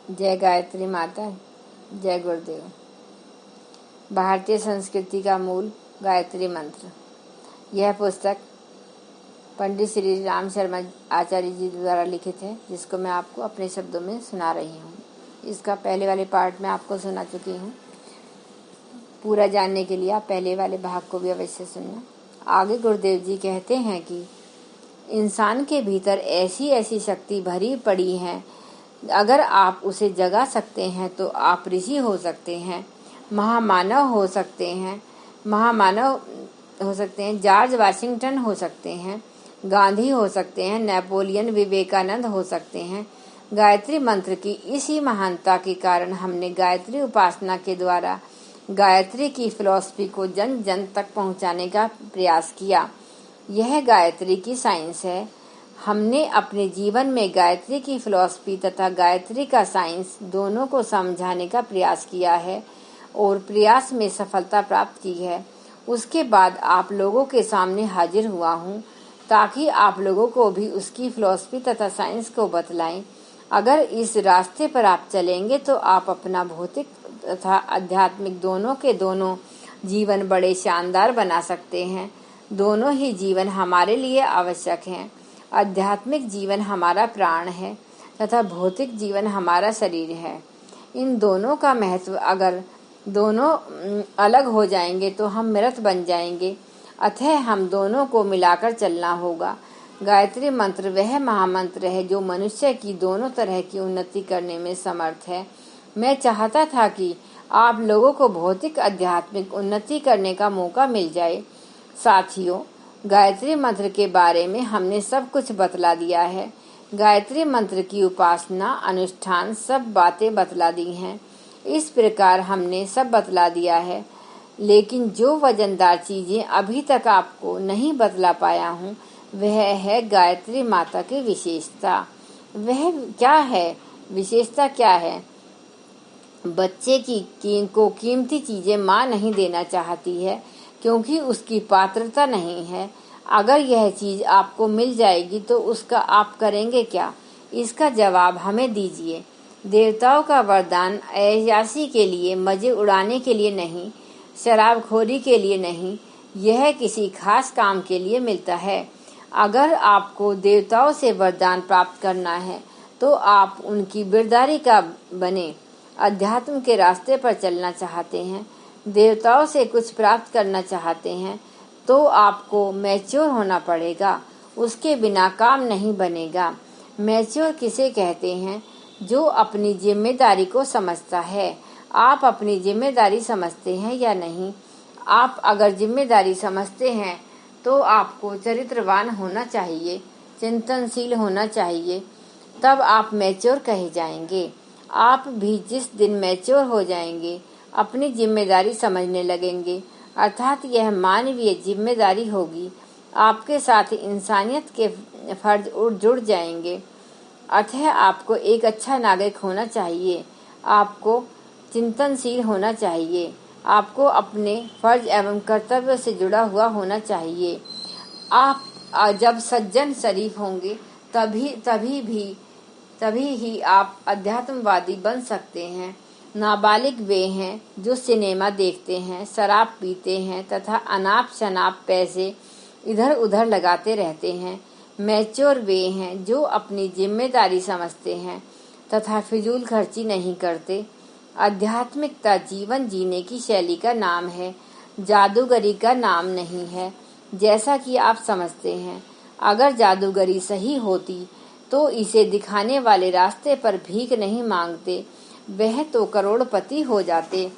जय गायत्री माता, जय गुरुदेव। भारतीय संस्कृति का मूल गायत्री मंत्र। यह पुस्तक पंडित श्री राम शर्मा आचार्य जी द्वारा लिखित है, जिसको मैं आपको अपने शब्दों में सुना रही हूँ। इसका पहले वाले पार्ट में आपको सुना चुकी हूँ। पूरा जानने के लिए आप पहले वाले भाग को भी अवश्य सुनना। आगे गुरुदेव जी कहते हैं कि इंसान के भीतर ऐसी ऐसी शक्ति भरी पड़ी है, अगर आप उसे जगा सकते हैं तो आप ऋषि हो सकते हैं, महामानव हो सकते हैं, जॉर्ज वाशिंगटन हो सकते हैं, गांधी हो सकते हैं, नेपोलियन, विवेकानंद हो सकते हैं। गायत्री मंत्र की इसी महानता के कारण हमने गायत्री उपासना के द्वारा गायत्री की फिलॉसफी को जन जन तक पहुंचाने का प्रयास किया। यह गायत्री की साइंस है। हमने अपने जीवन में गायत्री की फिलॉसफी तथा गायत्री का साइंस दोनों को समझाने का प्रयास किया है और प्रयास में सफलता प्राप्त की है। उसके बाद आप लोगों के सामने हाजिर हुआ हूँ ताकि आप लोगों को भी उसकी फिलॉसफी तथा साइंस को बतलाएं। अगर इस रास्ते पर आप चलेंगे तो आप अपना भौतिक तथा आध्यात्मिक दोनों के दोनों जीवन बड़े शानदार बना सकते हैं। दोनों ही जीवन हमारे लिए आवश्यक हैं। आध्यात्मिक जीवन हमारा प्राण है तथा भौतिक जीवन हमारा शरीर है। इन दोनों का महत्व अगर दोनों अलग हो जाएंगे तो हम मृत बन जाएंगे। अतः हम दोनों को मिलाकर चलना होगा। गायत्री मंत्र वह महामंत्र है जो मनुष्य की दोनों तरह की उन्नति करने में समर्थ है। मैं चाहता था कि आप लोगों को भौतिक आध्यात्मिक उन्नति करने का मौका मिल जाए। साथियों, गायत्री मंत्र के बारे में हमने सब कुछ बतला दिया है। गायत्री मंत्र की उपासना, अनुष्ठान, सब बातें बतला दी हैं। इस प्रकार हमने सब बतला दिया है, लेकिन जो वजनदार चीजें अभी तक आपको नहीं बतला पाया हूँ वह है गायत्री माता की विशेषता। वह क्या है? विशेषता क्या है? बच्चे को कीमती चीजें माँ नहीं देना चाहती है क्योंकि उसकी पात्रता नहीं है। अगर यह चीज आपको मिल जाएगी तो उसका आप करेंगे क्या? इसका जवाब हमें दीजिए। देवताओं का वरदान ऐयाशी के लिए, मजे उड़ाने के लिए नहीं, शराबखोरी के लिए नहीं, यह किसी खास काम के लिए मिलता है। अगर आपको देवताओं से वरदान प्राप्त करना है तो आप उनकी बिरदारी का बने। अध्यात्म के रास्ते पर चलना चाहते हैं, देवताओं से कुछ प्राप्त करना चाहते हैं तो आपको मैच्योर होना पड़ेगा। उसके बिना काम नहीं बनेगा। मैच्योर किसे कहते हैं? जो अपनी जिम्मेदारी को समझता है। आप अपनी जिम्मेदारी समझते हैं या नहीं? आप अगर जिम्मेदारी समझते हैं तो आपको चरित्रवान होना चाहिए, चिंतनशील होना चाहिए, तब आप मैच्योर कहे जाएंगे। आप भी जिस दिन मैच्योर हो जाएंगे, अपनी जिम्मेदारी समझने लगेंगे, अर्थात यह मानवीय जिम्मेदारी होगी, आपके साथ इंसानियत के फर्ज जुड़ जाएंगे। अतः आपको एक अच्छा नागरिक होना चाहिए, आपको चिंतनशील होना चाहिए, आपको अपने फर्ज एवं कर्तव्य से जुड़ा हुआ होना चाहिए। आप जब सज्जन शरीफ होंगे तभी ही आप अध्यात्मवादी बन सकते हैं। नाबालिग वे हैं जो सिनेमा देखते हैं, शराब पीते हैं तथा अनाप शनाप पैसे इधर उधर लगाते रहते हैं। मैच्योर वे हैं जो अपनी जिम्मेदारी समझते हैं तथा फिजूल खर्ची नहीं करते। आध्यात्मिकता जीवन जीने की शैली का नाम है, जादूगरी का नाम नहीं है, जैसा कि आप समझते हैं। अगर जादूगरी सही होती तो इसे दिखाने वाले रास्ते पर भीख नहीं मांगते, वह तो करोड़पति हो जाते।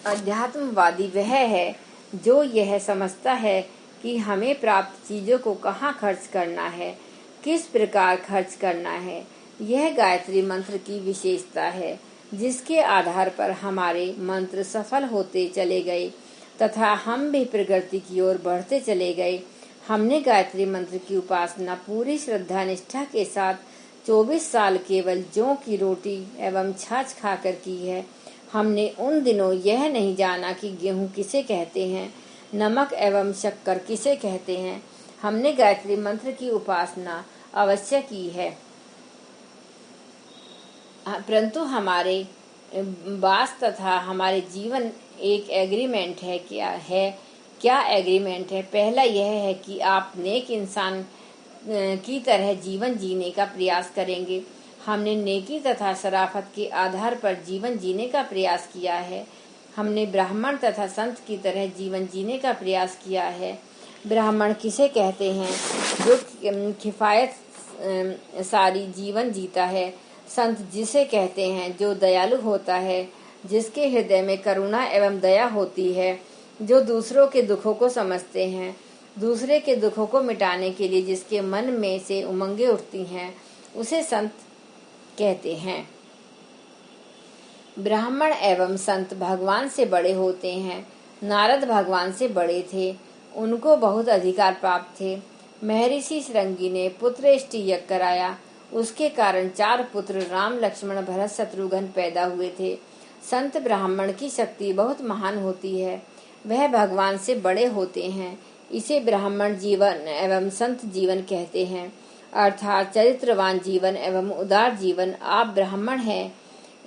अध्यात्मवादी वह है जो यह समझता है कि हमें प्राप्त चीजों को कहाँ खर्च करना है, किस प्रकार खर्च करना है। यह गायत्री मंत्र की विशेषता है, जिसके आधार पर हमारे मंत्र सफल होते चले गए तथा हम भी प्रगति की ओर बढ़ते चले गए। हमने गायत्री मंत्र की उपासना पूरी श्रद्धा निष्ठा के साथ 24 साल केवल जौ की रोटी एवं छाछ खाकर की है। हमने उन दिनों यह नहीं जाना कि गेहूं किसे कहते हैं, नमक एवं शक्कर किसे कहते हैं। हमने गायत्री मंत्र की उपासना अवश्य की है। परंतु हमारे वास तथा हमारे जीवन एक एग्रीमेंट है। क्या एग्रीमेंट है? पहला यह है कि आप नेक इंसान की तरह जीवन जीने का प्रयास करेंगे। हमने नेकी तथा शराफत के आधार पर जीवन जीने का प्रयास किया है। हमने ब्राह्मण तथा संत की तरह जीवन जीने का प्रयास किया है। ब्राह्मण किसे कहते हैं? जो किफायत सारी जीवन जीता है। संत जिसे कहते हैं जो दयालु होता है, जिसके हृदय में करुणा एवं दया होती है, जो दूसरों के दुखों को समझते हैं, दूसरे के दुखों को मिटाने के लिए जिसके मन में से उमंगें उठती हैं, उसे संत कहते हैं। ब्राह्मण एवं संत भगवान से बड़े होते हैं। नारद भगवान से बड़े थे, उनको बहुत अधिकार प्राप्त थे। महर्षि श्रृंगी ने पुत्रष्टि यज्ञ कराया, उसके कारण 4 पुत्र राम, लक्ष्मण, भरत, शत्रुघ्न पैदा हुए थे। संत ब्राह्मण की शक्ति बहुत महान होती है, वह भगवान से बड़े होते हैं। इसे ब्राह्मण जीवन एवं संत जीवन कहते हैं, अर्थात चरित्रवान जीवन एवं उदार जीवन। आप ब्राह्मण हैं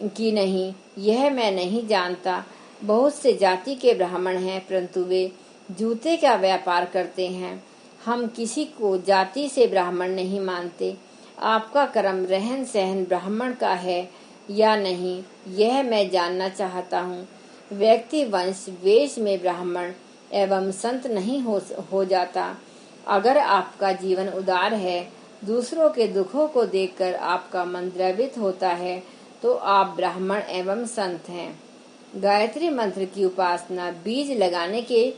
कि नहीं यह मैं नहीं जानता। बहुत से जाति के ब्राह्मण हैं, परंतु वे जूते का व्यापार करते हैं। हम किसी को जाति से ब्राह्मण नहीं मानते। आपका कर्म रहन सहन ब्राह्मण का है या नहीं, यह मैं जानना चाहता हूँ। व्यक्ति वंश वेश में ब्राह्मण एवं संत नहीं हो जाता। अगर आपका जीवन उदार है, दूसरों के दुखों को देखकर आपका मन द्रवित होता है, तो आप ब्राह्मण एवं संत हैं। गायत्री मंत्र की उपासना बीज लगाने के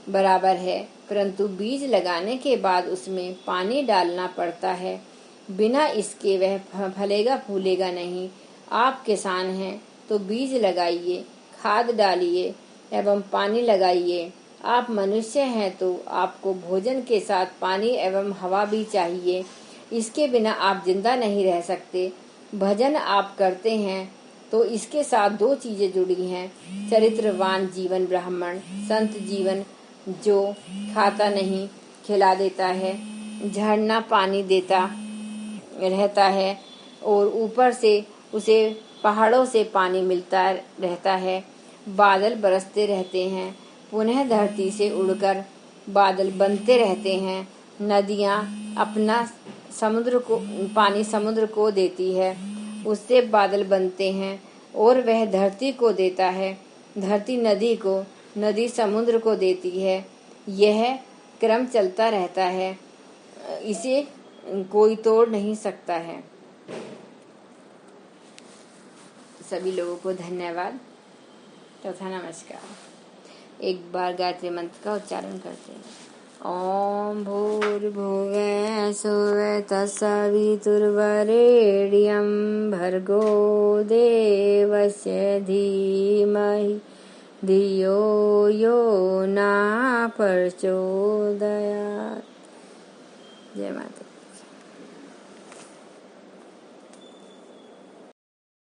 बराबर है, परंतु बीज लगाने के बाद उसमें पानी डालना पड़ता है। बिना इसके वह फलेगा फूलेगा नहीं। आप किसान हैं तो बीज लगाइए, खाद डालिए एवं पानी लगाइए। आप मनुष्य हैं तो आपको भोजन के साथ पानी एवं हवा भी चाहिए। इसके बिना आप जिंदा नहीं रह सकते। भजन आप करते हैं तो इसके साथ 2 चीजें जुड़ी हैं, चरित्रवान जीवन ब्राह्मण, संत जीवन जो खाता नहीं खिला देता है, झरना पानी देता रहता है और ऊपर से उसे पहाड़ों से पानी मिलता रहता है। बादल बरसते रहते हैं, पुनः धरती से उड़कर बादल बनते रहते हैं। नदियाँ अपना पानी समुद्र को देती है, उससे बादल बनते हैं और वह धरती को देता है। धरती नदी को, नदी समुद्र को देती है। यह क्रम चलता रहता है, इसे कोई तोड़ नहीं सकता है। सभी लोगों को धन्यवाद तथा नमस्कार। एक बार गायत्री मंत्र का उच्चारण करते हैं। ओम भूर्भुवः स्वः तत्सवितुर्वरेण्यं भर्गो देवस्य धीमहि धियो यो न प्रचोदयात्। जय माता।